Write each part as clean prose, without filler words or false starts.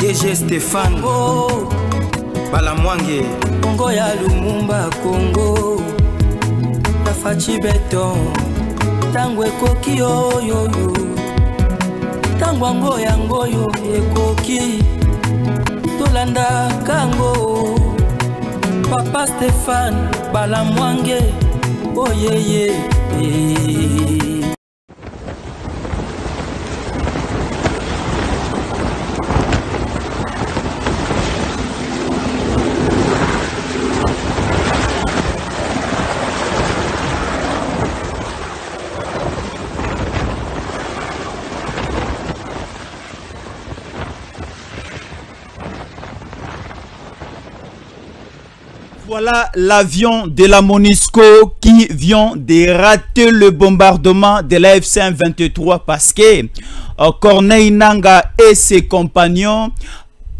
DG Stéphane Balamwange Congo ya Lumumba Congo Fachi Beton Tangwe koki yo Tangwango yango yo ekoki Tolanda kango Papa Stéphane Balamwange Oh yeah. Voilà l'avion de la MONUSCO qui vient de rater le bombardement de la FC-23 parce que Corneille Nangaa et ses compagnons,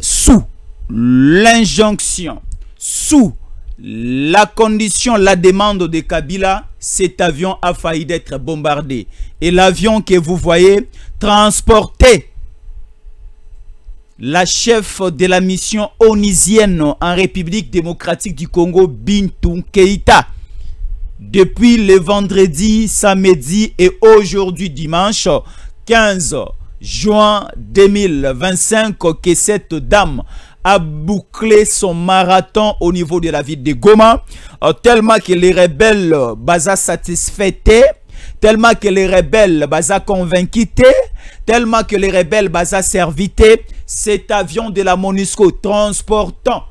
sous l'injonction, sous la condition, la demande de Kabila, cet avion a failli d'être bombardé. Et l'avion que vous voyez transportait la chef de la mission onusienne en République démocratique du Congo, Bintou Keïta, depuis le vendredi, samedi et aujourd'hui dimanche 15 juin 2025, que cette dame a bouclé son marathon au niveau de la ville de Goma, tellement que les rebelles baza satisfaits, tellement que les rebelles baza convaincus, tellement que les rebelles baza servités. Cet avion de la MONUSCO transportant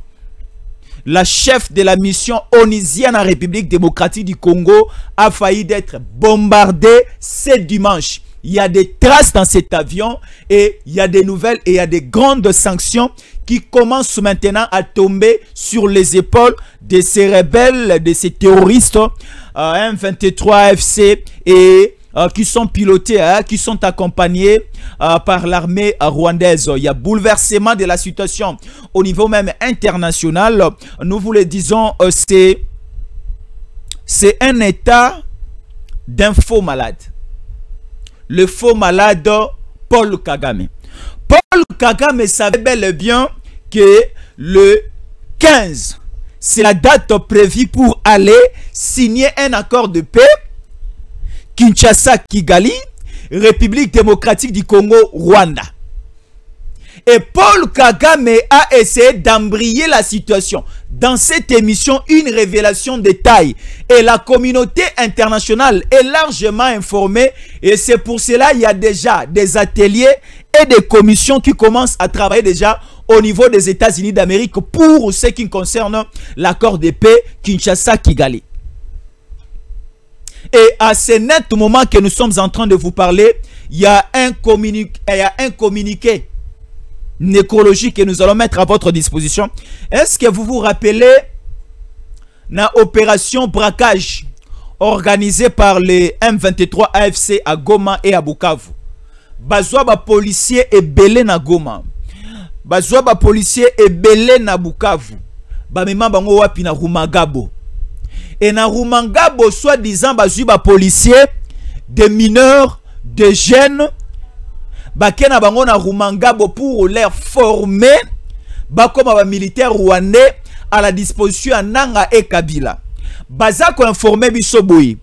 la chef de la mission onusienne en République démocratique du Congo a failli d'être bombardé ce dimanche. Il y a des traces dans cet avion et il y a des nouvelles et il y a des grandes sanctions qui commencent maintenant à tomber sur les épaules de ces rebelles, de ces terroristes M23 AFC et qui sont pilotés, qui sont accompagnés par l'armée rwandaise. Il y a bouleversement de la situation au niveau même international. Nous vous le disons, c'est un état d'un faux malade. Le faux malade Paul Kagame. Paul Kagame savait bel et bien que le 15, c'est la date prévue pour aller signer un accord de paix Kinshasa-Kigali, République démocratique du Congo, Rwanda. Et Paul Kagame a essayé d'embrayer la situation. Dans cette émission, une révélation de taille. Et la communauté internationale est largement informée. Et c'est pour cela qu'il y a déjà des ateliers et des commissions qui commencent à travailler déjà au niveau des États-Unis d'Amérique pour ce qui concerne l'accord de paix Kinshasa-Kigali. Et à ce net moment que nous sommes en train de vous parler, il y a un communiqué nécrologique que nous allons mettre à votre disposition. Est-ce que vous vous rappelez la opération braquage organisée par les M23 AFC à Goma et à Bukavu? Bazwa ba policier et belé na Goma. Bazwa ba policier et belé na Bukavu. Ba mema bango wapi na Rumangabo. Et na Rumangabo, soi-disant, bazwa policiers, des mineurs, des jeunes, bakena bango na Rumangabo pour les former, comme un militaire rwandais à la disposition à Nanga et Kabila. Bazako informé bisoboui.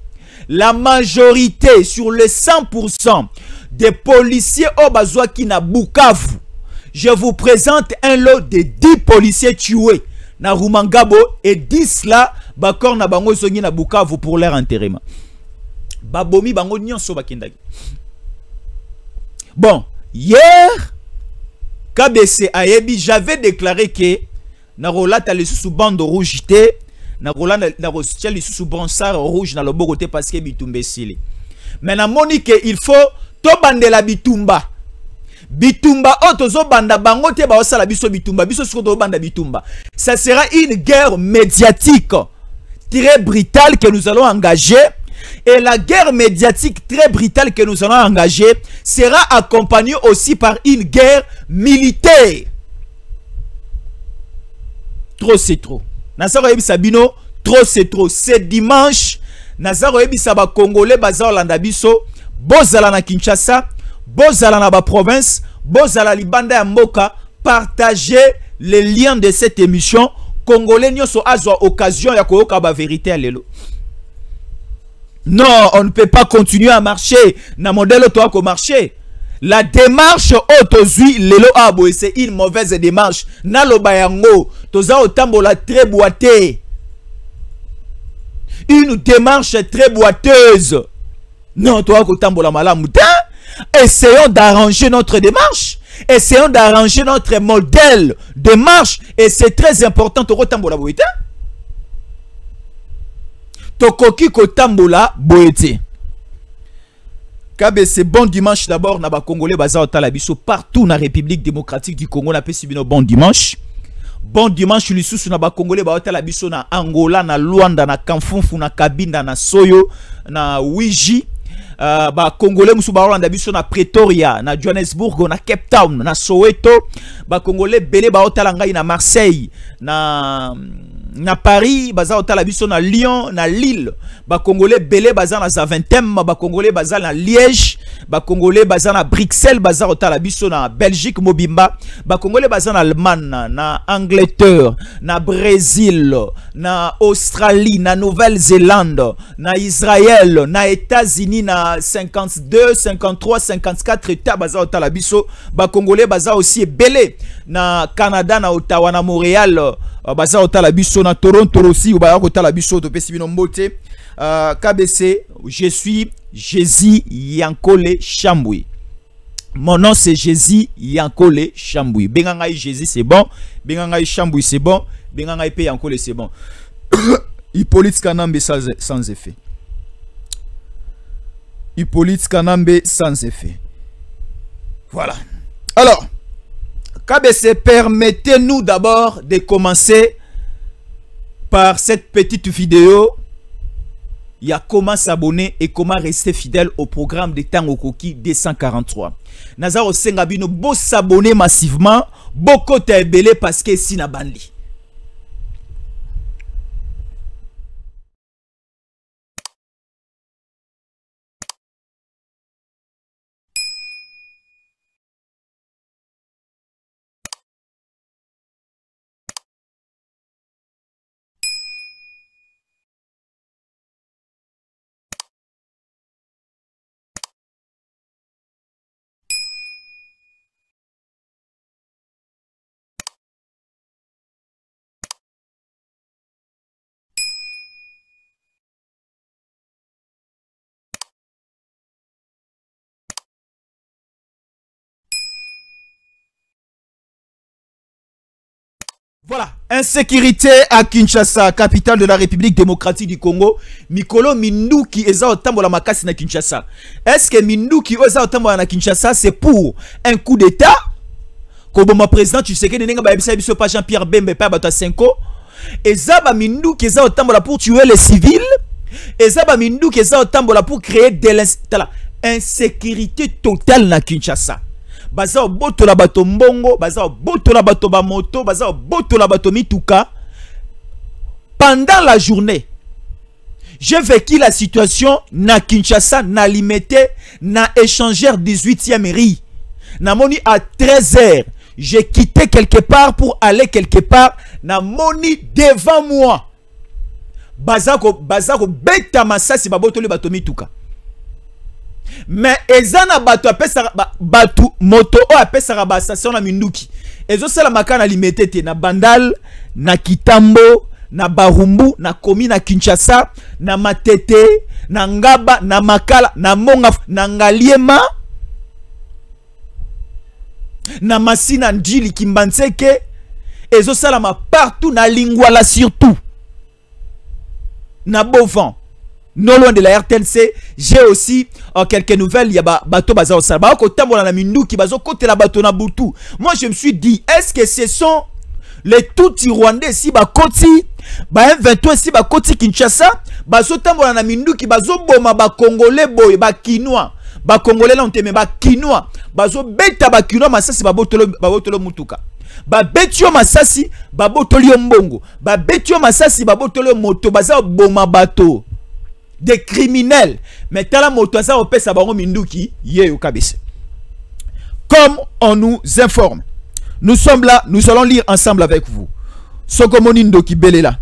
La majorité sur les 100% des policiers au bazwa qui na Bukavu. Je vous présente un lot de 10 policiers tués na Rumangabo et 10 là bakor na bango zongi na Bukavu pour leur enterrement. Babomi bango nyonso bakendaki. Bon, hier KBC Ayebi, j'avais déclaré que na rolata le sous bande rouge té na rolata na rostiel le sous bransard rouge na loboko té parce que bitumba sili. Mais na monique il faut to bandela bitumba. Bitumba otozo banda bango te ba osala biso bitumba biso siko banda bitumba. Ça sera une guerre médiatique très brutale que nous allons engager. Et la guerre médiatique très brutale que nous allons engager sera accompagnée aussi par une guerre militaire. Trop c'est trop. Nazaro yebi sabino, trop c'est trop. C'est dimanche. Nazaro yebi saba Congolais bazar landa biso, bozala na Kinshasa, bozala na ba province, bozala libanda ya mboka, partagez les liens de cette émission. Congolais nyonso azwa occasion ya koyoka ba vérité lelo. Non, on ne peut pas continuer à marcher na modèle toi ko marcher. La démarche autozui lelo abo c'est une mauvaise démarche. Na loba yango toza otambola très boité. Une démarche très boiteuse. Non, toi ko tambola malamu. Essayons d'arranger notre démarche. Essayons d'arranger notre modèle de marche. Et c'est très important. Tokotambola boite. Tokoki kotambola boite. Kabe c'est bon dimanche d'abord. Naba Congolais baza otalabiso partout na République démocratique du Congo. Na pesi bino bon dimanche. Bon dimanche lisusu naba Congolais ba otalabiso na Angola, na Luanda, na Kamfunfu, na Kabinda, na Soyo, na Wiji. Ba Congolais musu ba Rwanda biso na Pretoria, na Johannesburg, na Cape Town, na Soweto. Ba Congolais belé ba otala ngai na Marseille, na Paris, baza otala biso na Lyon, na Lille. Ba Congolais belé baza na Zaventem, ba Congolais baza na Liège, ba Congolais baza na Bruxelles, baza otala biso na Belgique Mobimba, ba Congolais baza na Allemagne, na Angleterre, na Brésil, na Australie, na Nouvelle-Zélande, na Israël, na États-Unis, na 52, 53, 54 états baza otala biso. Ba Congolais baza aussi belé na Canada, na Ottawa, na Montréal, baza otala biso na Toronto aussi, ba otala biso to pesi bino mbote. KBC, je suis Jésus Yankole Chamboui. Mon nom c'est Jésus Yankole Chamboui. Bengangai Jésus c'est bon, Bengangai Chamboui c'est bon, Bengangai Pe Yankole c'est bon. Hippolyte Kanambe sans effet. Hippolyte Kanambe sans effet. Voilà. Alors, KBC, permettez-nous d'abord de commencer par cette petite vidéo. Il y a comment s'abonner et comment rester fidèle au programme de Tango Koki 243. Nazaro Sengabino, beau s'abonner massivement, beaucoup t'es parce que si na bandi. Voilà, insécurité à Kinshasa, capitale de la République démocratique du Congo. Mikolo Minduki eza otambola makasi na Kinshasa. Est-ce que Minduki eza otambola na Kinshasa c'est pour un coup d'état? Comme mon président tu sais que nenga ba ebisa biso pa Jean-Pierre Bembe pa bato 5 ans. Eza ba Minduki eza otambola pour tuer les civils. Eza ba Minduki eza otambola pour créer de l'insécurité totale na Kinshasa. Baza boto la bato mbongo, baza boto la bato ba moto, baza boto la bato mituka. Pendant la journée, j'ai vécu la situation na Kinshasa, na limité, na échangeur 18e riz. Na moni à 13h, j'ai quitté quelque part pour aller quelque part, na moni devant moi. Baza ko beta masasi ba boto le bato mituka. Mais ezana bato apesa batu moto o apesa ba station na Minduki. Ezo sala makana limité na Bandal, na Kitambo, na Barumbu, na Komi na Kinshasa, na Matete, na Ngaba, na Makala, na Monga, na Ngaliema, na Masina Ndjili Kimbanseke. Ezo sala ma partout na Lingwala surtout. Na Bovan. Non loin de la RTNC, j'ai aussi quelques nouvelles. Il y a bateau bazar au Salba. Na Minduki bazo côté la bateau na Boutou. Moi je me suis dit, est-ce que ce sont les tout Rwandais si ba koti ba M23 si ba koti Kinshasa bazo tambola na Minduki bazo boma ba Congolais boy ba Kinois ba Congolais là on te met ba Kinois bazo beta ba Kinois masasi ba botolo mutuka ba betio masasi ba botolo mbongo ba betio masasi ba botolo moto bazo boma bateau des criminels. Mais tala moto ça opesa bango Minduki ye ukabise. Comme on nous informe, Nous sommes là, nous allons lire ensemble avec vous. Sokomoni Ndoki Belela.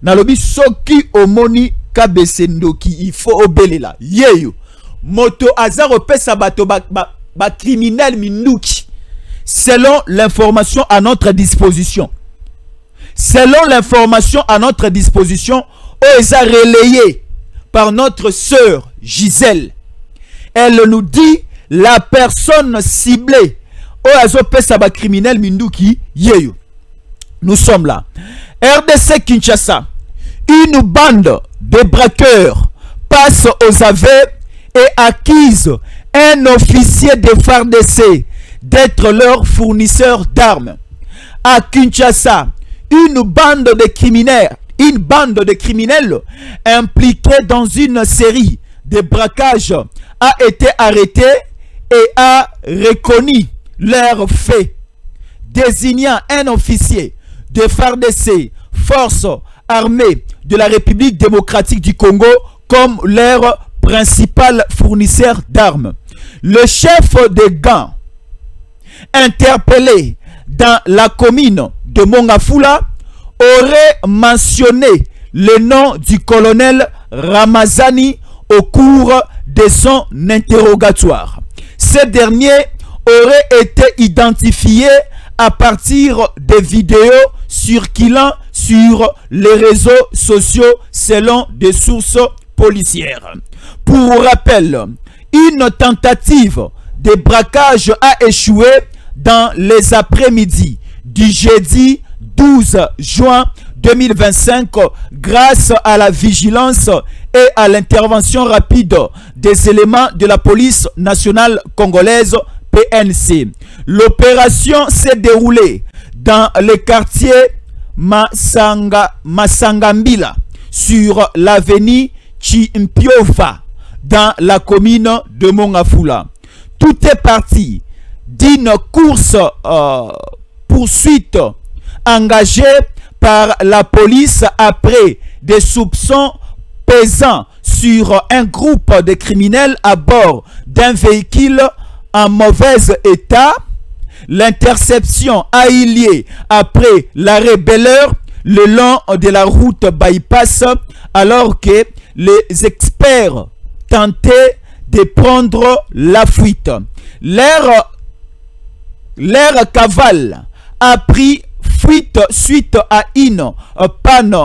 Nalobi soki omoni kabese Ndoki, il faut obelela. Yeyo. Moto azaro pesa bato ba criminel minouki. Selon l'information à notre disposition. Selon l'information à notre disposition, est relayée par notre sœur Gisèle. Elle nous dit la personne ciblée au criminel Minduki Yeyo. Nous sommes là. RDC Kinshasa, une bande de braqueurs passe aux aveux et accuse un officier de FARDC d'être leur fournisseur d'armes. À Kinshasa, une bande de criminels impliqués dans une série de braquages a été arrêtée et a reconnu leurs faits, désignant un officier de FARDC, Force armée de la République démocratique du Congo, comme leur principal fournisseur d'armes. Le chef de gang, interpellé dans la commune de Mongafula, aurait mentionné le nom du colonel Ramazani au cours de son interrogatoire. Ce dernier aurait été identifié à partir des vidéos circulant sur les réseaux sociaux selon des sources policières. Pour rappel, une tentative de braquage a échoué dans les après-midi du jeudi 12 juin 2025 grâce à la vigilance et à l'intervention rapide des éléments de la police nationale congolaise PNC. L'opération s'est déroulée dans le quartier Masangambila sur l'avenue Chimpiova dans la commune de Mongafula. Tout est parti d'une course poursuite engagée par la police après des soupçons pesant sur un groupe de criminels à bord d'un véhicule en mauvais état. L'interception a eu lieu après l'arrêt Bel-Air le long de la route bypass alors que les experts tentaient de prendre la fuite. L'air cavale a pris fuite suite à une panne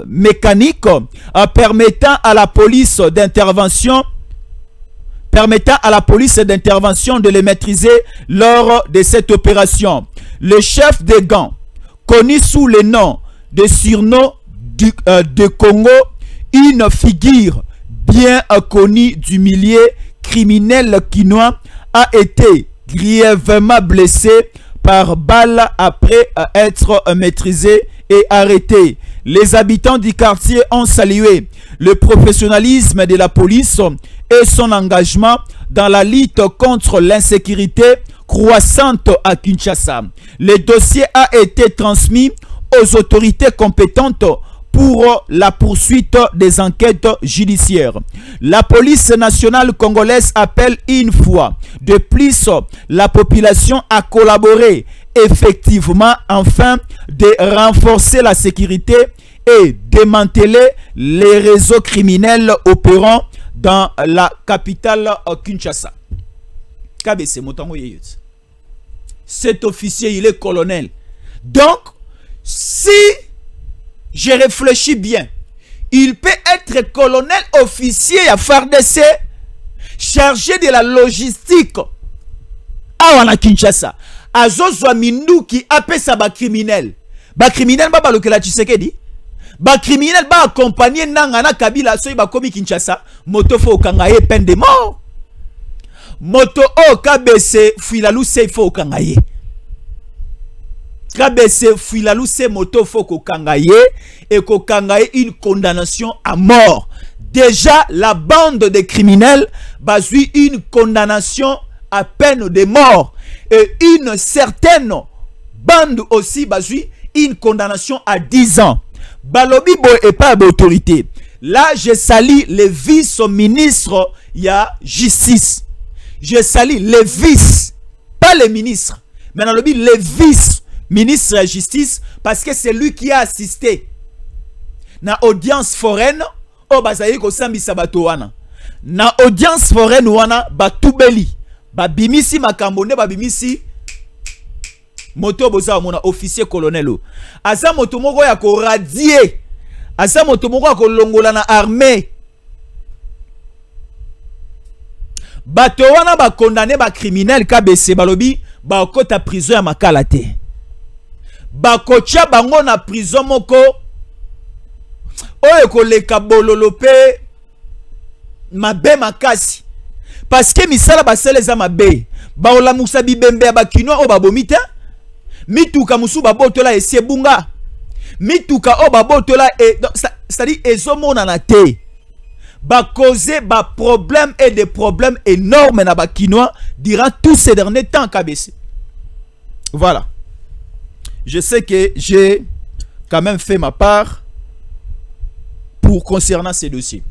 mécanique permettant à la police d'intervention de les maîtriser lors de cette opération. Le chef des gangs, connu sous le nom de surnom de Congo, une figure bien connue du milieu criminel quinois, a été grièvement blessé par balle après être maîtrisé et arrêté. Les habitants du quartier ont salué le professionnalisme de la police et son engagement dans la lutte contre l'insécurité croissante à Kinshasa. Le dossier a été transmis aux autorités compétentes pour la poursuite des enquêtes judiciaires. La police nationale congolaise appelle une fois de plus la population à collaborer effectivement afin de renforcer la sécurité et démanteler les réseaux criminels opérant dans la capitale Kinshasa. Cet officier, il est colonel. Donc, si je réfléchis bien, il peut être colonel officier à FARDC, chargé de la logistique à Kinshasa. Azozwa Minduki apesa ba criminel. Ba criminel ba balokela Tshisekedi. Ba criminel ba accompagner Nangana Kabila so ba komi Kinshasa, moto fo kangaye peine de mort. Moto o kabese filalu se fo kangaye. Kabese filalu se moto fo ko kangaye et ko kangaye une condamnation à mort. Déjà la bande de criminels bazui une condamnation à peine de mort et une certaine bande aussi bazui une condamnation à 10 ans. Balobi bo et pas d'autorité. Là je salue les vice-ministres, il y a justice. Je salue les vice, pas les ministres. Maintenant, le vice-ministre de la Justice, parce que c'est lui qui a assisté na audience foraine, oh bazayi ko sambisa bato wana. Na audience foraine wana, batubeli, babimisi makambone, babimisi moto boza mona officier colonel. Asa moto moko ya ko radier, asa moto moko ya ko longola na armée. Bato wana ba condamné ba criminel KBC balobi ba kota prison ya makala te. Ba kocha bango na prison moko oyo koleka bololo pe mabe makasi. Parce que misala basele za mabe. Ba olamusa bibembe ya bakino o babomita. Mituka musu babotola esie bunga. Mituka o babotola c'est-à-dire ezomona na te. Ba causer ba problème et des problèmes énormes na bakinois durant tous ces derniers temps KBC. Voilà. Je sais que j'ai quand même fait ma part pour concernant ces dossiers.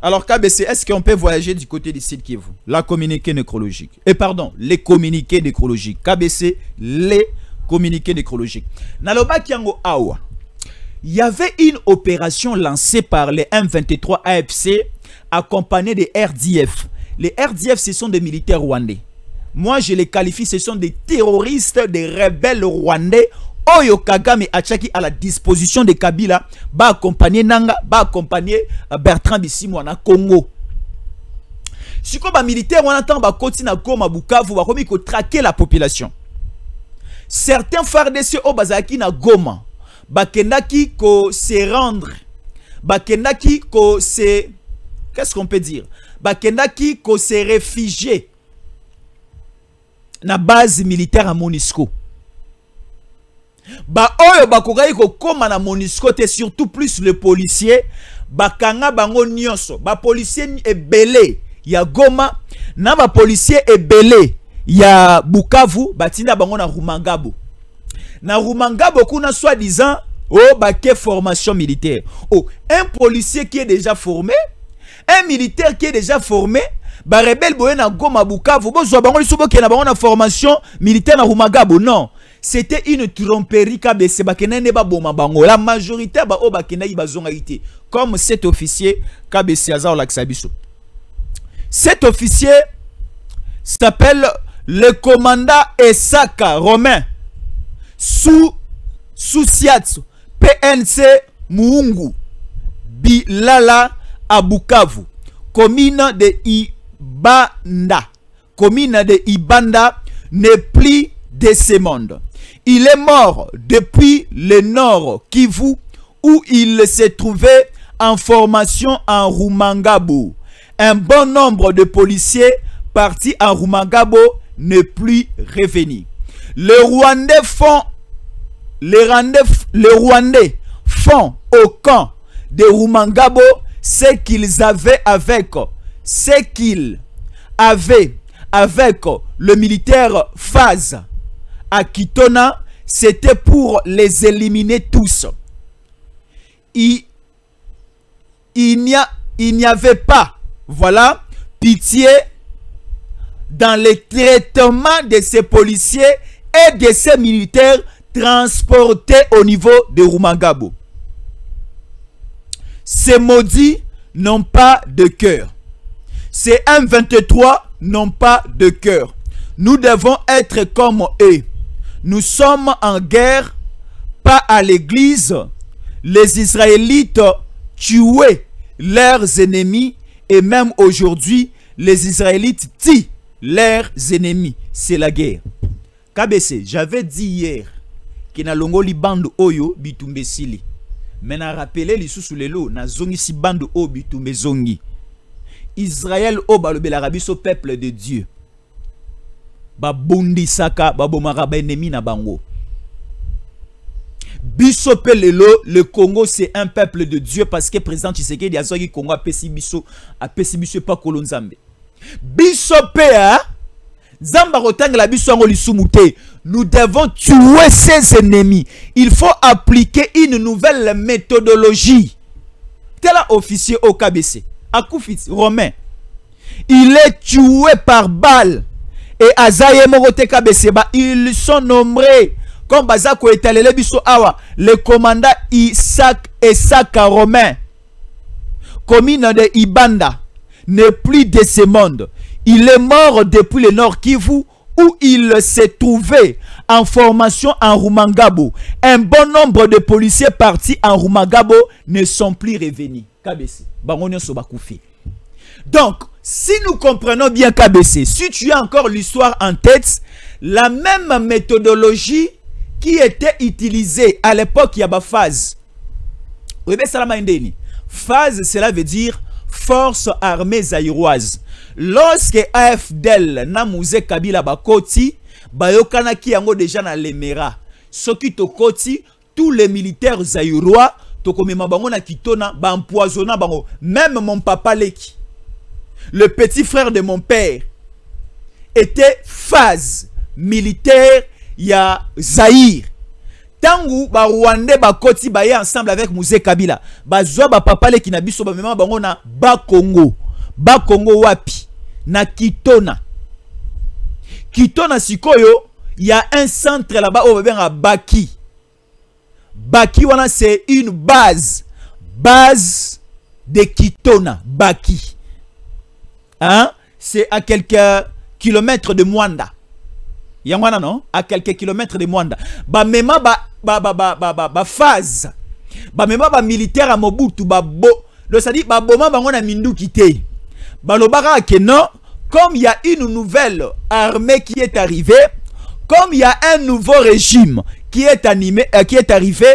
Alors KBC, est-ce qu'on peut voyager du côté du site Kivu? La communiqué nécrologique. Et pardon, les communiqués nécrologiques. KBC, les communiqués nécrologiques. Naloba Kiango Awa. Il y avait une opération lancée par les M23 AFC accompagnés des RDF. Les RDF, ce sont des militaires rwandais. Moi, je les qualifie, ce sont des terroristes, des rebelles rwandais. Oyo Kagame Achaki à la disposition de Kabila, ba accompagner Nanga, ba accompagner Bertrand Bisimwa na Congo. Si comme militaire, on attend ba continue à Goma Bukavu, ba komi ko traquer la population. Certains FARDC au bazaki na Goma, ba kendaki ko se rendre, ba kendaki ko se, qu'est-ce qu'on peut dire? Ba kendaki ko se réfugier na base militaire à MONUSCO. Ba oyo bakokai ko koma na MONUSCO te surtout plus le policier bakanga bango nyonso ba policier ebele ya Goma na ba policier ebele ya Bukavu batinda bango na Rumangabo. Na Rumangabo kuna soi-disant oh baké formation militaire. Oh, un policier qui est déjà formé, un militaire qui est déjà formé, ba rebelle boye na Goma Bukavu bozo bango lisubo ke na bango na formation militaire na Rumangabo. Non. C'était une tromperie KBC. La majorité comme cet officier KBC Cet officier s'appelle le commandant Esaka Romain Sousiatsu PNC Muungu Bilala à Bukavu, commune de Ibanda n'est plus de ce monde. Il est mort depuis le nord Kivu où il se trouvait en formation en Rumangabo. Un bon nombre de policiers partis en Rumangabo ne plus revenus. Les Rwandais font au camp de Rumangabo ce qu'ils avaient avec le militaire Faz à Kitona, c'était pour les éliminer tous. Il n'y avait pas, voilà, pitié dans le traitement de ces policiers et de ces militaires transportés au niveau de Rumangabo. Ces maudits n'ont pas de cœur. Ces M23 n'ont pas de cœur. Nous devons être comme eux. Nous sommes en guerre, pas à l'église. Les Israélites tuaient leurs ennemis et même aujourd'hui, les Israélites tuent leurs ennemis. C'est la guerre. KBC, j'avais dit hier que na longoli bande oyo bitumbe sili. Mais na rappelé li sous le lot na zongi si bande o bitumbe zongi. Israël o balobe l'Arabie au peuple de Dieu. Babundi saka babomara ba ennemi na bango. Biso pelelo, le Congo c'est un peuple de Dieu parce que président Tshisekedi azoki Congo a pesibiso pas kolonzambe. Biso pea Zamba rotang la biso ngo lisumute. Nous devons tuer ses ennemis. Il faut appliquer une nouvelle méthodologie. Tel officier au KBC, Akoufit Romain, il est tué par balle et azaye mokote KBC ba ils sont nombreux comme bazako etalele biso awa le commandant Isaac Romain commune de Ibanda n'est plus de ce monde. Il est mort depuis le Nord Kivu où il s'est trouvé en formation en Rumangabo. Un bon nombre de policiers partis en Rumangabo ne sont plus revenus. KBC. Donc, si nous comprenons bien KBC, si tu as encore l'histoire en tête, la même méthodologie qui était utilisée à l'époque, il y a une phase. Phase, cela veut dire Force armée zaïroise. Lorsque AFDL na Mouzé Kabila bakoti, bayokana ki yango déjà na Lemera. Soki tokoti, tous les militaires zaïrois, tokomema bango na kitona, ba empoisonna bango. Même mon papa Leki, le petit frère de mon père, était phase militaire ya Zaïre. Tangu ba Rwandais bakoti baye ensemble avec Mouzé Kabila. Bazwa ba papa Leki na biso ba mema bango na ba Congo. Ba Congo wapi? Na Kitona. Kitona sikoyo, il y a un centre là-bas au Baki. Baki wana c'est une base. Base de Kitona. Baki. Hein? C'est à quelques kilomètres de Mwanda. Yangwana non? À quelques kilomètres de Mwanda. Ba mema ba phase. Ba mema ba militaire à Mobutu ba bo. Donc ça dit ba boma bango na mindu kité. Balobara que non, comme il y a une nouvelle armée qui est arrivée, comme il y a un nouveau régime qui est arrivé,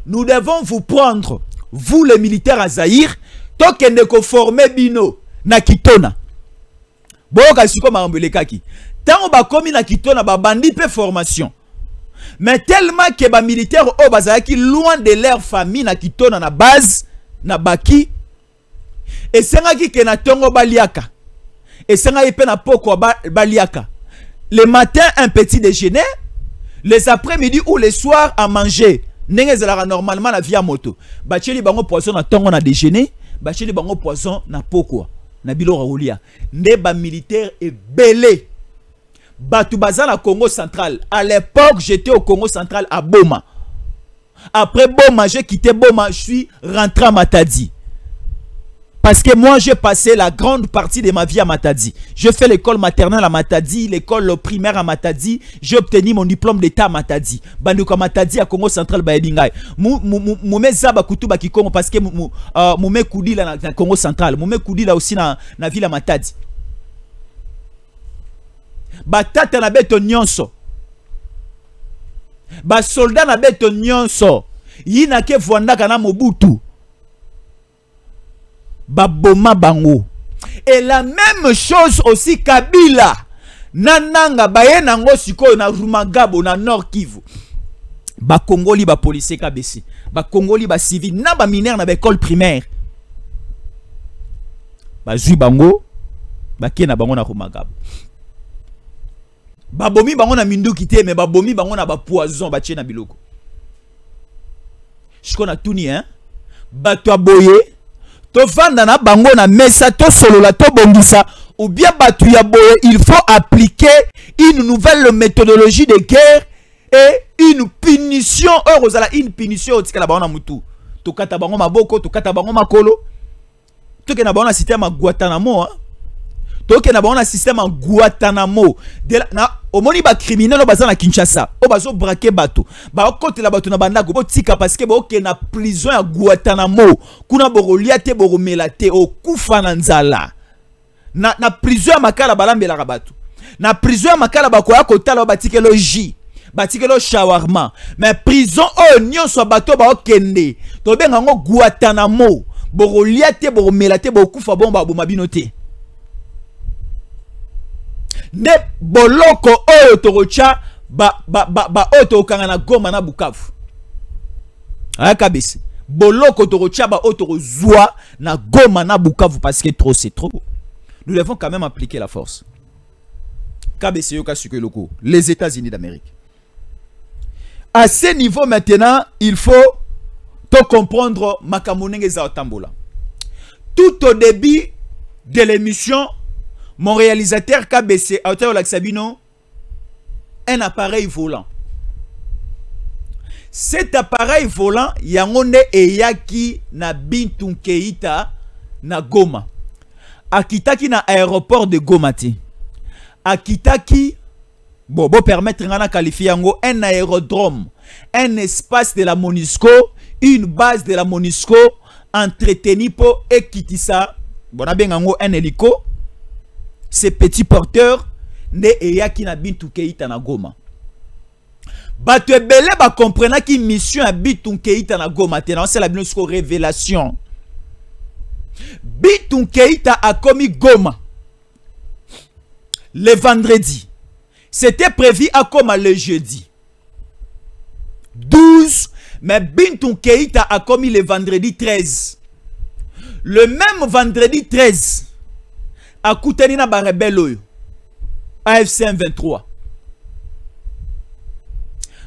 nous devons vous prendre, vous les militaires à Zaïre, tant que ne conformez bino na Kitona. Boka siko marambelekaki. Tant ba komi na Kitona ba bandi pe formation. Mais tellement que ba militaires au bazaki loin de leur famille na Kitona na base na Baki. Et c'est là qui na tongo baliaka. Et c'est là qui na poko baliaka. Le matin un petit déjeuner, les après-midi ou les soirs à manger. N'engezela normalement la vie à moto. Bacheli bango poisson na tongo na déjeuner, bacheli bango poisson na poko na bilora olia. Nde ba militaire est belé. Batu bazana Congo central. À l'époque, j'étais au Congo central à Boma. Après Boma, j'ai quitté Boma, je suis rentré à Matadi. Parce que moi, j'ai passé la grande partie de ma vie à Matadi. Je fais l'école maternelle à Matadi, l'école primaire à Matadi. J'ai obtenu mon diplôme d'état à Matadi. Banduka Matadi à Congo central Bayebingay. Moumé Zaba Kutuba ki Congo parce que Moumé Koudi là na Congo central. Moumé Koudi là aussi na ville à Matadi. Batata na beto nyonso. Ba soldat na beto nyonso. Yina ke Vwanda kana Mobutu. Baboma bango. Et la même chose aussi Kabila. Nananga baye nango siko na Rumangabo na Nord Kivu. Ba Congoli ba policier KBC. Ba Congoli ba civil na ba mineur na ba école primaire. Ba zui bango ba ke na bango na Rumangabo. Ba bomi bango na mindu kité mais ba bomi bango na ba poison ba tie na biloko. Chiko na tuni hein. Ba to boye to vanda na bango na mesa to solola to bongisa ou bien batu ya boye, il faut appliquer une nouvelle méthodologie de guerre et une punition eurozala une punition otika la bango na mutu to kata bango maboko to kata bango makolo to ke na bango na système à Guantanamo hein to ke na bango na système à Guantanamo de na omoni ba criminel baza na Kinshasa o bazo braquer bato ba côté la bato na bandako bo tika parce que bo ke na prison ya Guantanamo kuna borolia te boromela te o kufa na nzala na prison ya makala balambela ka bato na prison ya makala bakoya kotala batikelo ji batikelo shawarma mais prison o nyonso bato ba okende to benga ngo Guantanamo borolia te boromela te bo kufa bomba bo mabino te. Ne boloko oyo torocha ba oto kangana Goma na Bukavu. Akabisi. Boloko torocha ba oto zwa na Goma na Bukavu parce que trop c'est trop. Nous devons quand même appliquer la force. Kabisi yoka suke loko, les États-Unis d'Amérique. À ce niveau maintenant, il faut te comprendre makamunenge za otambola. Tout au début de l'émission mon réalisateur KBC auteur Laxabino un appareil volant. Cet appareil volant yangonde eyaki na Bintou Keïta na Goma. Akitaki na aéroport de Goma te. Akitaki bon permettre ngana qualifier yango un aérodrome, un espace de la MONUSCO, une base de la MONUSCO entretenu pour ekitisa bon abengango un hélico. Ces petits porteurs ne eyaki na Bintou Keïta na Goma. Bato ebele ba comprena ki mission à Bintou Keïta na Goma te, c'est la MONUSCO révélation. Bintou Keïta a commis Goma le vendredi. C'était prévu à Goma le jeudi 12, mais Bintou Keïta a commis le vendredi 13. Le même vendredi 13, à Koutenina Barebelo, AFC 23.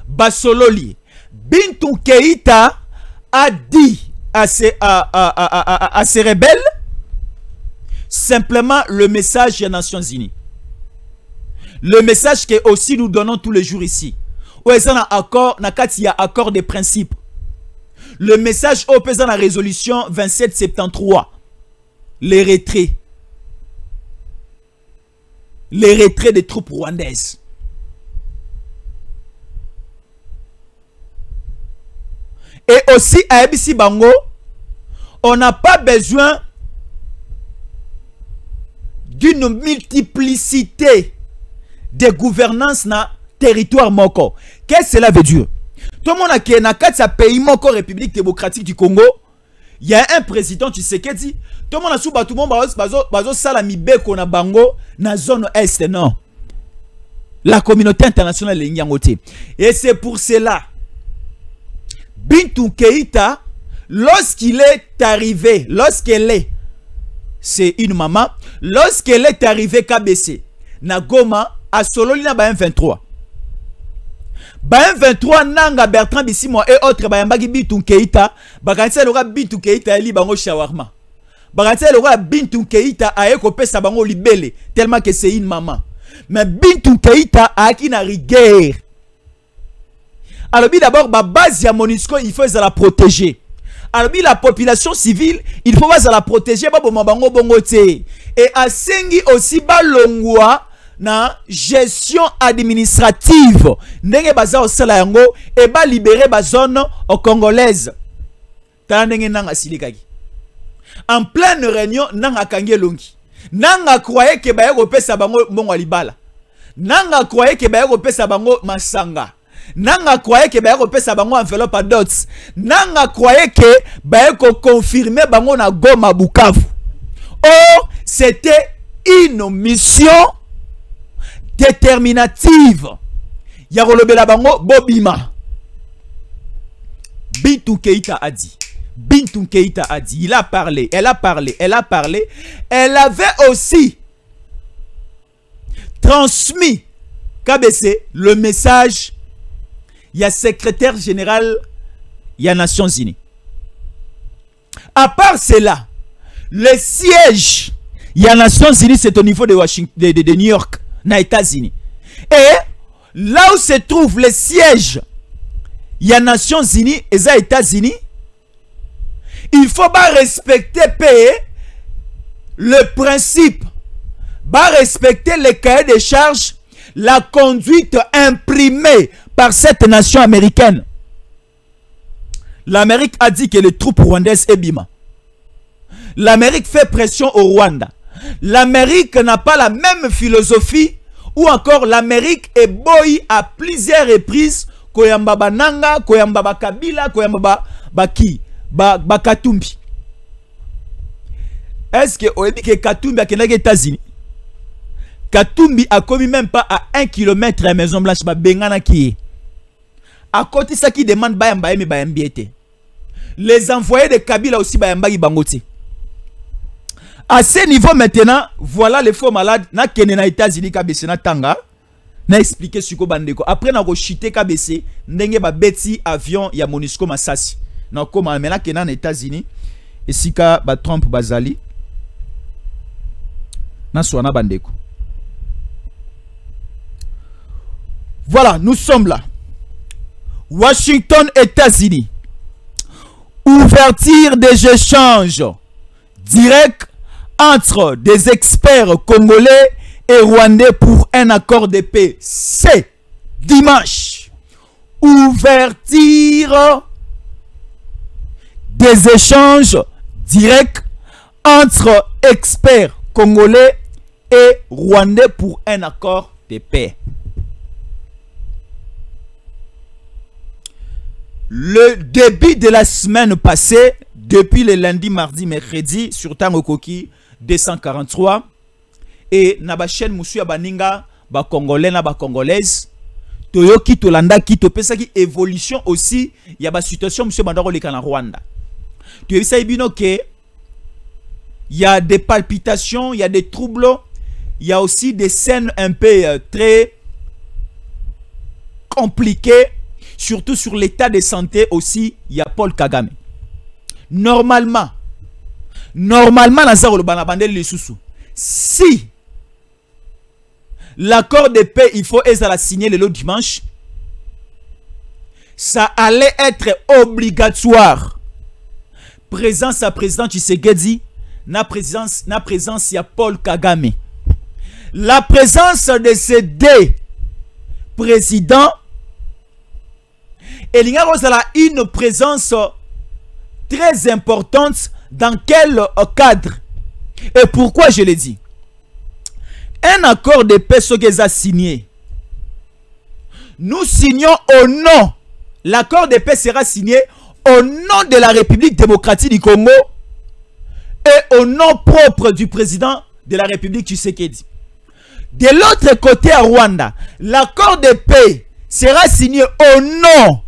Basololi, Bintou Keïta a dit à ces rebelles simplement le message des Nations Unies. Le message que aussi nous donnons tous les jours ici. Où est-ce qu'il y a accord de principe? Le message au présent la résolution 2773. Les retraits. Les retraits des troupes rwandaises. Et aussi à ABC Bango, on n'a pas besoin d'une multiplicité de gouvernance na territoire moko. Qu'est-ce que cela veut dire? Tout le monde a qui est dans pays moko République démocratique du Congo. Il y a un président Tshisekedi. Tout le monde a sous tout le monde bazo salami beko na bango na zone est non. La communauté internationale est nyangote. Et c'est pour cela Bintou Keïta, lorsqu'il est arrivé, lorsqu'elle est, c'est une maman, lorsqu'elle est arrivée KBC, na Goma, à Sololina ba M23. Ba M23 nanga Bertrand Bissimo et autres ba yambagi Bintou Keïta, ba kanisa loka Bintou Keïta eli bango shawarma. Ba kanisa loka Bintou Keïta a ekopesa bango libele, tellement que c'est une maman. Mais Bintou Keïta a qui na rigueur. Alors d'abord, la base de MONUSCO, il faut la protéger. Alors la population civile, il faut la protéger. Et à Sengi aussi, balongwa na gestion administrative. Ndenge baza osala yango et ba libérer ba zone au congolaise. En pleine réunion, nanga kange longi. Nanga croyait que ba yopesa bango mongo libala. Nanga croyait que ba yopesa bango masanga. Nanga croyait que ba repesa bango enveloppe à dots. Nanga croyait que ba confirmer bango na Goma Bukavu. Or c'était une mission déterminative. Ya rolobela bango bobima. Bintou Keïta a dit. Bintou Keïta a dit. Il a parlé. Elle a parlé. Elle a parlé. Elle avait aussi transmis KBC le message. Il y a secrétaire général, il y a Nations Unies. À part cela, le siège, il y a Nations Unies, c'est au niveau de Washington, de New York, aux États-Unis. Et là où se trouve le siège, il y a Nations Unies et les États-Unis. Il faut pas respecter le principe, pas respecter les cahiers de charges, la conduite imprimée par cette nation américaine. L'Amérique a dit que les troupes rwandaises est bima. L'Amérique fait pression au Rwanda. L'Amérique n'a pas la même philosophie, ou encore l'Amérique est boy à plusieurs reprises koyamba bananga, koyamba bakabila, koyamba baki, Katumbi. Est-ce que on dit que Katumbi a qu'aux États-Unis? Katumbi a commis même pas à 1 km à Maison Blanche, bengana qui à côté ça qui demande bayamba mais bayambiete. Les envoyés de Kabila aussi bayamba bangote. À ce niveau maintenant, voilà les faux malades na kene na États-Unis KBC na tanga na expliquer suko bandeko. Après na ko chité KBC ndenge ba beti avion ya MONUSCO Masasi. Na koma mena kena na États-Unis et sika ba Trump bazali. Naswana bandeko. Voilà, nous sommes là. Washington, États-Unis. Ouverture des échanges directs entre des experts congolais et rwandais pour un accord de paix. C'est dimanche. Ouverture des échanges directs entre experts congolais et rwandais pour un accord de paix. Le début de la semaine passée, depuis le lundi, mardi, mercredi, sur Tango Koki 243, et Naba chaîne Moussouya Baninga, ba Congolais, ba Congolaise, Toyoki, Tolanda, qui topesa qui évolution aussi, il y a ba situation Monsieur Bandaro le Kana Rwanda. Tu as vu ça, il y a des palpitations, il y a des troubles, il y a aussi des scènes un peu très compliquées. Surtout sur l'état de santé aussi, il y a Paul Kagame. Normalement, si l'accord de paix, il faut la signer le dimanche, ça allait être obligatoire. Présence à président Tshisekedi, na présence il y a Paul Kagame. La présence de ces deux présidents, et il y a une présence très importante dans quel cadre. Et pourquoi je le dis? Un accord de paix a signé. Nous signons au nom. L'accord de paix sera signé au nom de la République démocratique du Congo et au nom propre du président de la République Tshisekedi. De l'autre côté à Rwanda, l'accord de paix sera signé au nom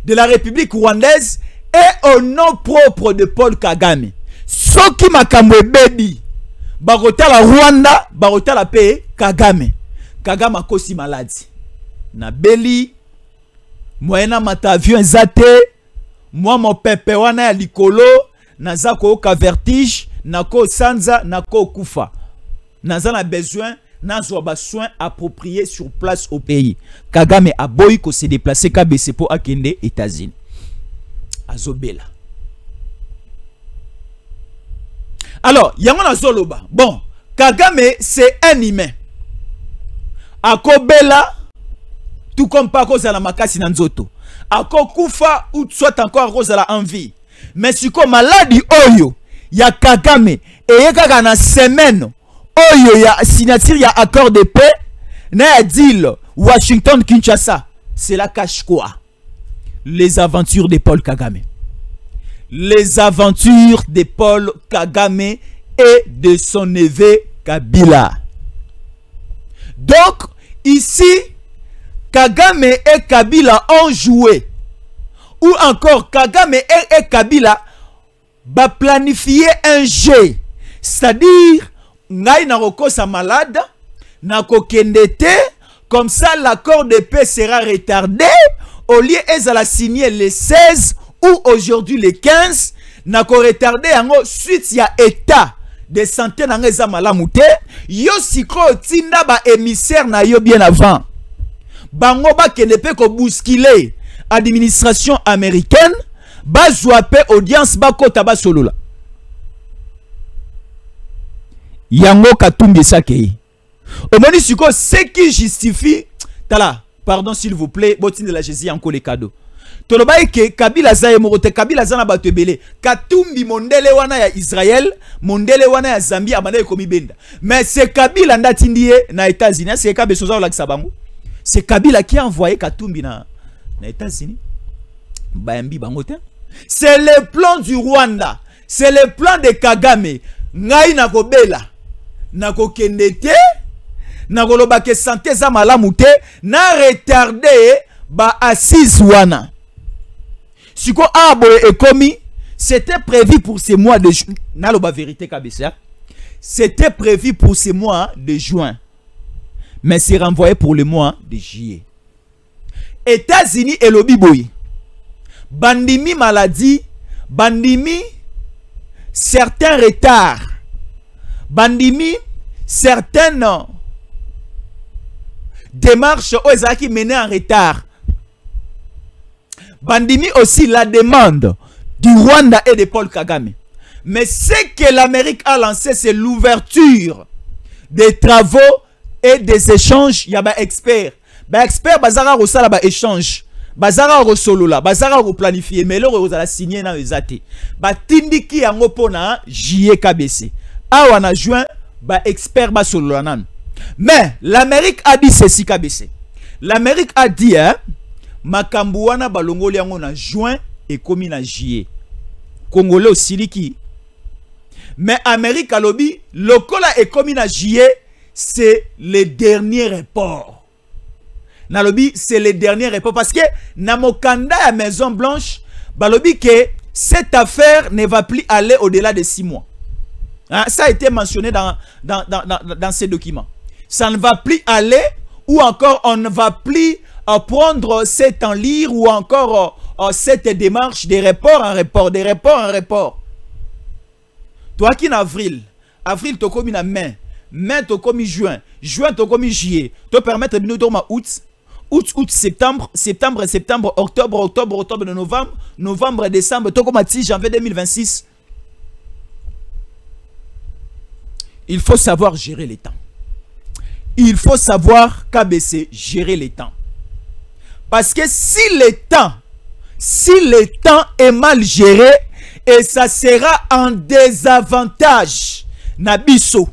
de la République rwandaise et au nom propre de Paul Kagame. Ce qui m'a baby, barota la Rwanda, barota la paix Kagame. Kagame a kosi maladie. Na beli, moyena mata avion zate, moi mon pepe wana ya likolo, naza ko ka vertige, nako sanza, nako kufa. Naza na besoin n'a soin appropriés sur place au pays. Kagame a boy ko se déplacer KBC pour akende États-Unis. Azobela. Alors, yangona zoloba. Bon, Kagame c'est un humain. Akobela tout comme pas cause à la makasi nanzoto. Ako kufa ou soit encore cause à la envie. Mais si comme maladie oyo, ya Kagame et yaka na semaine Oyo ya signature ya accord de paix na deal Washington Kinshasa. Cela cache quoi? Les aventures de Paul Kagame. Les aventures de Paul Kagame et de son neveu Kabila. Donc ici Kagame et Kabila ont joué. Ou encore Kagame et Kabila va planifier un jeu. C'est-à-dire ngai na sa malade, na kokendete, comme ça l'accord de paix sera retardé, au lieu ezala signé le 16 ou aujourd'hui le 15, na ko retardé yango suite ya état de santé na ngeza malamute, yo siko tinda ba émissaire na yo bien avant. Bango ba kenepe ko bousculer administration américaine, ba jouape audience ba kota ba solola. Yango Katumbi Sakei. Omoni siko, ce qui justifie. Tala, pardon s'il vous plaît, botine de la Jésus encore les cadeaux. Tolobaye ke Kabila zaye morote, Kabila zana batebele. Katumbi mondele wana ya Israël, mondele wana ya Zambie, abanda komi benda. Mais c'est Kabila ndatindie na États-Unis, c'est Kabila soza la Kisabango. C'est Kabila qui a envoyé Katumbi na États-Unis. Bayambi bangote. C'est le plan du Rwanda. C'est le plan de Kagame. Ngai na kobela. Na kokendete. Na koloba ke santé za malamu te. Na retardé ba assise wana. Siko aboye ekomi. C'était prévu pour ce mois de juin. Na loba vérité kabisa. C'était prévu pour ce mois de juin. Mais c'est renvoyé pour le mois de juillet. États-Unis et lobiboyi. Bandimi maladie. Bandimi certains retards. Bandimi certaines démarches qui menées en retard. Bandimi aussi la demande du Rwanda et de Paul Kagame. Mais ce que l'Amérique a lancé, c'est l'ouverture des travaux et des échanges. Il y a des experts. Les experts, ils ont des échanges. Ils ont solola, ils ont planifié. Mais là, ils ont signé dans les athées. Ils qui ont pona JKBC. Awa na juin, les experts ont solola. Mais l'Amérique a dit ceci KBC. L'Amérique a dit, Makambouana balongoli yango na juin et komi na juillet. Congolais aussi liki. Mais Amérique a lobby, lokola et komi na juillet, c'est le dernier report. Na lobby, c'est le dernier report parce que na mokanda à Maison Blanche, balobi que cette affaire ne va plus aller au-delà de 6 mois. Hein, ça a été mentionné dans ces documents. Ça ne va plus aller ou encore on ne va plus prendre cette en lire ou encore cette démarche de report en report, de report en report. Toi qui en avril, avril tu comme na mai, mai tu comme juin, juin tu comme juillet, tu permettre de nous donner août, septembre, octobre, novembre, décembre, tu comme 6 janvier 2026. Il faut savoir gérer les temps. Il faut savoir KBC gérer les temps. Parce que si le temps est mal géré, et ça sera un désavantage, Nabiso.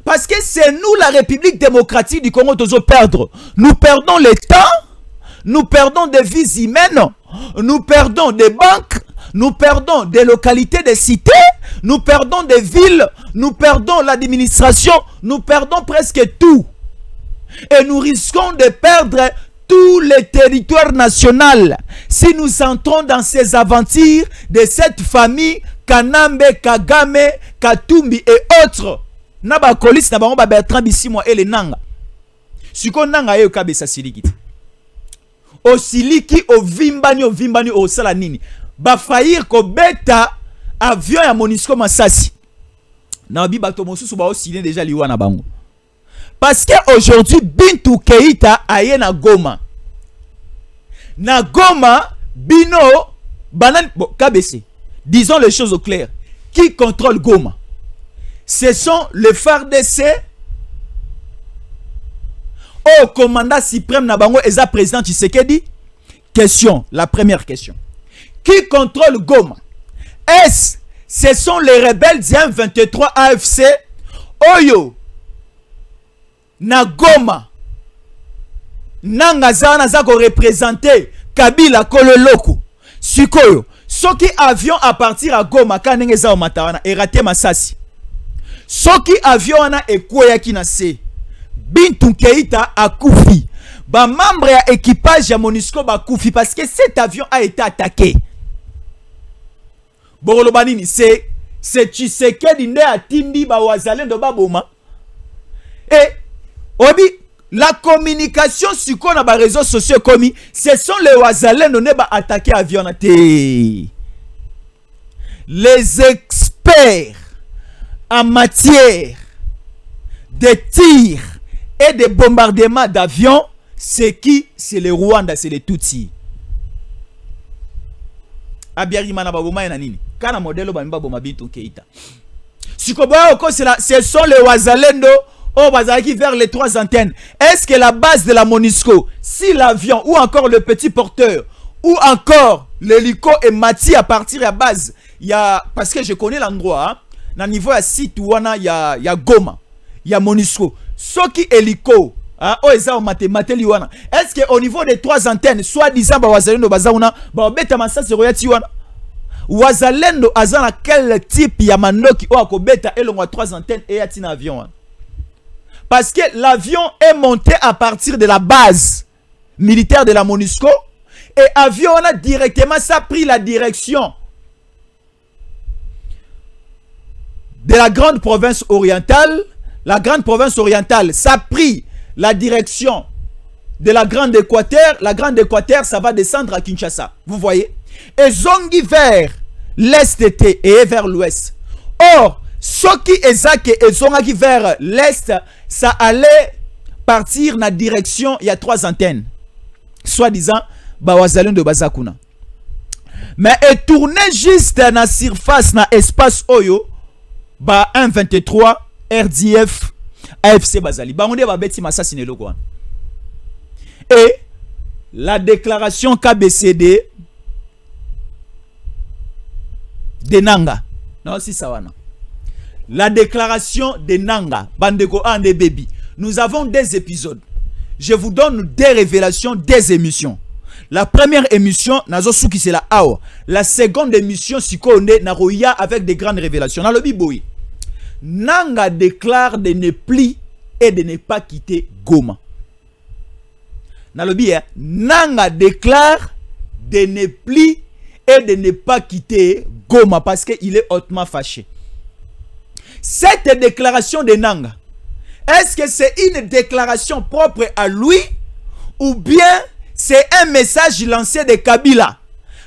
Parce que c'est nous, la République démocratique du Congo, qui perdre. Nous perdons le temps, nous perdons des vies humaines, nous perdons des banques, nous perdons des localités, des cités, nous perdons des villes, nous perdons l'administration, nous perdons presque tout. Et nous risquons de perdre tous les territoires nationaux si nous entrons dans ces aventures de cette famille Kanambe, Kagame, Katumbi et autres. Naba Kolis, Naba Bertrand Bissimo et les Nanga. Si on Nanga et Kabesa Silikiti. Au Siliki, au Vimbani, au Salanini. Ba faillir ko beta avion ya Monisco Masasi. Nabi Batomosu Suba aussi déjà liwana bango. Parce qu'aujourd'hui, Bintou Keita aye na Goma. Na Goma, Bino, Banan, bon, KBC. Disons les choses au clair. Qui contrôle Goma? Ce sont les FARDC. Au commandant suprême Nabango et sa président Tshisekedi. Question, la première question. Qui contrôle Goma? Ce sont les rebelles du M23 AFC. Oyo. Na Goma Nanga Zako représenter Kabila Kololoko Sikoyo Soki avion à partir à Goma Kanenge Zao Matawana et raté Masasi Soki avion ana Ekoya Kinase Bintou Keita a Koufi Ba membre ya équipage ya Monisco ba Koufi parce que cet avion a été attaqué. Borolobanini c'est Tshisekedi nde atindi ba wazalendo ba boma. Et Obi, la communication sur quoi on a des réseaux sociaux commis, ce sont les Wazalendo qui ont attaqué l'avion. Les experts en matière de tir et de bombardement d'avions, c'est qui? C'est les Rwanda, c'est les Tutsis. Abiyarimana baboma ya nini? Kana modelo bamba boma Bintou Keita. Ce sont les Wazalendo. Oh, Bazaki vers les 3 antennes. Est-ce que la base de la Monisco, si l'avion ou encore le petit porteur ou encore l'hélico est mati à partir de la base, il y a, parce que je connais l'endroit, hein, dans le niveau à site où il y a Goma, il y a Monisco. Ce qui hélico, hein, est-ce qu'au niveau des 3 antennes, soit disant Wazalendo Bazauna, Betamasa se royati wana, Wazalendo azana quel type ya manoki ou akobeta et l'on a 3 antennes et yatin avion hein. Parce que l'avion est monté à partir de la base militaire de la Monusco. Et l'avion a directement ça pris la direction de la grande province orientale. La grande province orientale, ça a pris la direction de la grande Équateur. La grande Équateur, ça va descendre à Kinshasa. Vous voyez? Et zongi vers l'est et vers l'ouest. Or, Ce qui est vers l'est, ça allait partir dans la direction, il y a 3 antennes. Soi-disant, Bawazalon de Bazakuna. Mais et tourner juste dans la surface, dans l'espace Oyo, 1-23, RDF, AFC Bazali. On est bêti assassiné le quoi. Et la déclaration KBCD de Nanga. Non, si ça va, non. La déclaration de Nanga, Bandeko Ande Baby. Nous avons des épisodes. Je vous donne des révélations, des émissions. La première émission, Nazosuki c'est la AO. La seconde émission, Sikone, Naroya avec des grandes révélations. Dans le Biboui, Nanga déclare de ne plus et de ne pas quitter Goma. Dans le Biboui, Nanga déclare de ne plus et de ne pas quitter Goma parce qu'il est hautement fâché. Cette déclaration de Nanga, est-ce que c'est une déclaration propre à lui ou bien c'est un message lancé de Kabila?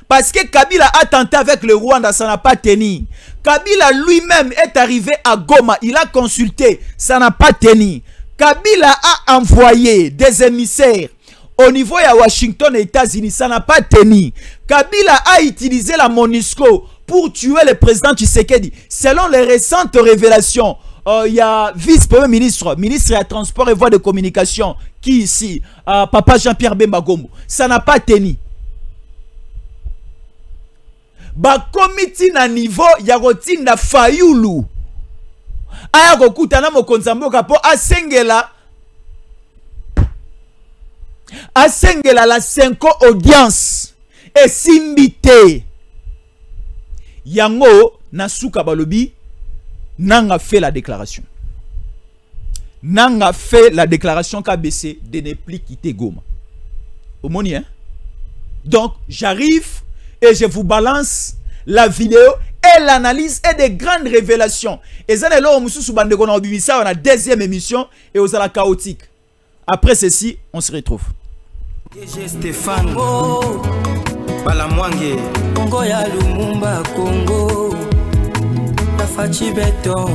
Parce que Kabila a tenté avec le Rwanda, ça n'a pas tenu. Kabila lui-même est arrivé à Goma, il a consulté, ça n'a pas tenu. Kabila a envoyé des émissaires au niveau de Washington et États-Unis, ça n'a pas tenu. Kabila a utilisé la MONUSCO pour tuer le président Tshisekedi. Selon les récentes révélations, il y a vice-premier ministre, ministre de Transport et Voies de Communication, qui ici, Papa Jean-Pierre Bemba Gombo. Ça n'a pas tenu. Comité na niveau, ya rotinda Fayulu. Aya kokutana mokonzamboka po asengela la 5 audience et simbité. Yango Nasuka Balobi Nanga fait la déclaration. Nanga fait la déclaration KBC de ne plus quitter Goma. Au moni, hein? Donc, j'arrive et je vous balance la vidéo et l'analyse et des grandes révélations. Et ça, on a la deuxième émission et aux la chaotique. Après ceci, on se retrouve. Stéphane Balamwange Congo ya Lumumba Congo Fachi beton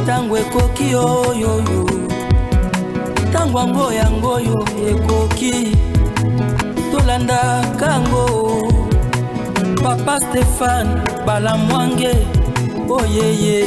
tango ekoki oyo tango ngo yango yo ekoki tolanda kango Papa Stéphane Balamwange oyeye